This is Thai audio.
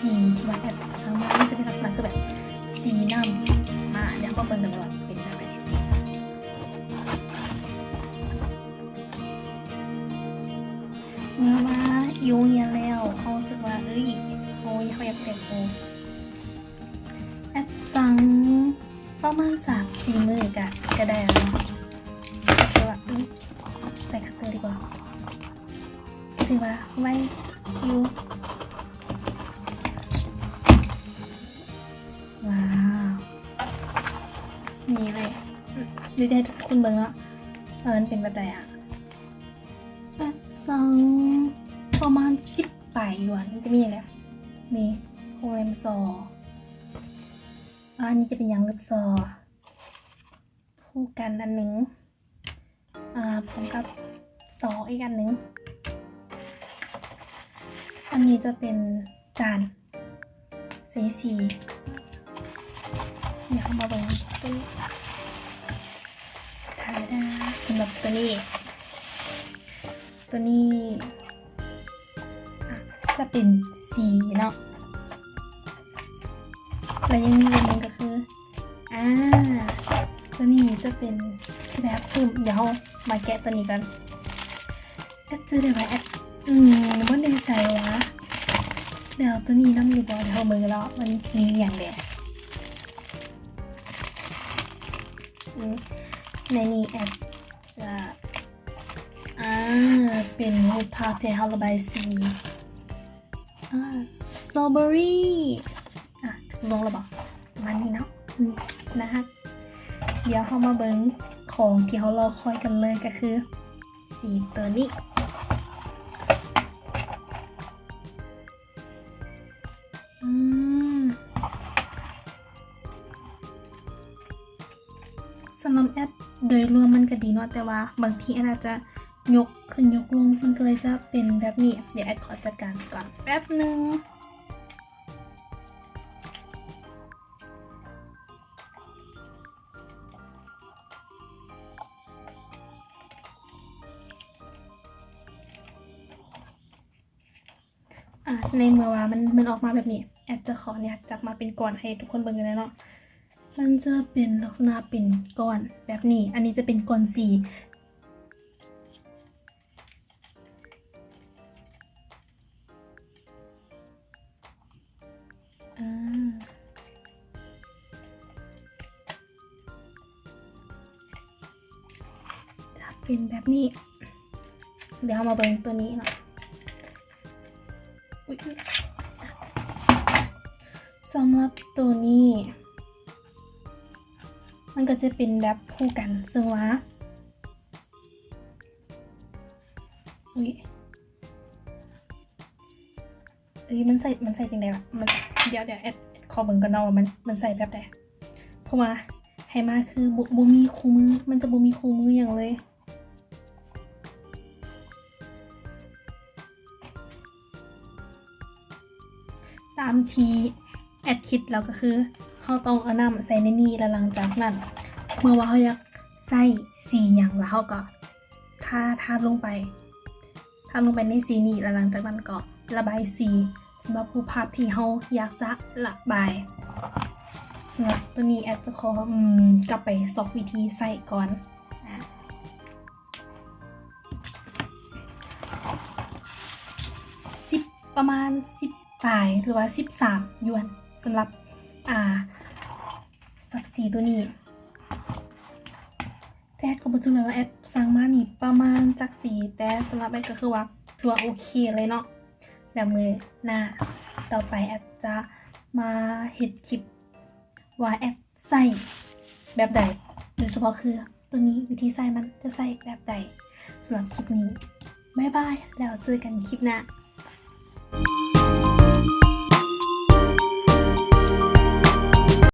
สีที่ว่าแอดสั่งมามันจะเป็นลักษณะคือแบบสีน้ำมาเดี๋ยวก็เบิ่งกันว่าเป็นแบบไหนเมื่อมาอยู่เงียนแล้วเขารู้สึกว่าเขาอยากแต่งโอแอดสั่งประมาณ3-4 มื้อก็ได้แล้วเนาะแต่ว่าใส่คัตเตอร์ดีกว่าถือว่าไว้อยู่ว้าวนี่เลยดีใจทุกคนเบิ่งแล้วมันเป็นแบบไหนอ่ะสั่งประมาณ10 ปลายหยวนมันจะมีอะไรมีโฮแรมซออันนี้จะเป็นยังลึบซอคู่กันอันหนึ่งพร้อมกับซออีกอันหนึ่งอันนี้จะเป็นจานใส่สีเดี๋ยวเอามาเบิ่งตัวนี้ทาดาสำหรับตัวนี้จะเป็นสีเนาะแล้วยังมีอันนึงก็คือตัวนี้จะเป็นแบบเดี๋ยวมาแกะตัวนี้กันแอดซื้อได้ไหมแอดไม่แน่ใจวะเดี๋ยวตัวนี้น้ำอยู่บนเท่ามือแล้วมันมีอย่างเดียวในนี้แอดจะเป็นรูปภาพที่เราระบายสีสตรอเบอรี่ถูกลงแล้วบอกมันนี่เนาะนะคะเดี๋ยวเรามาเบิ้งของที่เรารอคอยกันเลยก็คือสีตัวนี้สำหรับแอดโดยรวมมันก็ดีเนาะแต่ว่าบางทีแอดอาจจะยกขึ้นยกลงมันก็เลยจะเป็นแบบนี้เดี๋ยวแอดขอจัดการก่อนแป๊บนึงในเมื่อว่ามันออกมาแบบนี้แอดจะขอเนี่ยจับมาเป็นก้อนให้ทุกคนเบิ่งกันเลยเนาะมันจะเป็นลักษณะเป็นก้อนแบบนี้อันนี้จะเป็นก้อนสีเป็นแบบนี้เดี๋ยวมาเบิ่งตัวนี้เนาะสำหรับตัวนี้มันก็จะเป็นแบบคู่กันซึ่งว่ามันใส่จริงได้ละมันเดี๋ยวแอดขอเบิ่งกันเนาะว่ามันใส่แบบใดเพราะว่าให้มาคือบ่มีคู่มือมันจะบ่มีคู่มืออย่างเลยตามที่แอดคิดแล้วก็คือเราต้องเอาน้ำใส่ในนี้แล้วหลังจากนั้นเมื่อว่าเราอยากใส่สีอย่างแล้วเราก็ทาลงไปในสีนี้แล้วหลังจากนั้นก็ระบายสีสำหรับรูปภาพที่เราอยากจะระบายสำหรับตัวนี้แอดจะขอกลับไปสอบวิธีใส่ก่อนประมาณ10 ปลายหรือว่า13 หยวนสำหรับสีตัวนี้แต่แอดก็บอกเลยว่าแอดสั่งมานี่ประมาณจากสีแต่สำหรับแอดก็คือว่าถือว่าโอเคเลยเนาะแล้วมือหน้าต่อไปแอดจะมาเฮ็ดคลิปว่าแอดใส่แบบใดโดยเฉพาะคือตัวนี้วิธีใส่มันจะใส่แบบใดสำหรับคลิปนี้บ๊ายบายแล้วเจอกันคลิปหน้า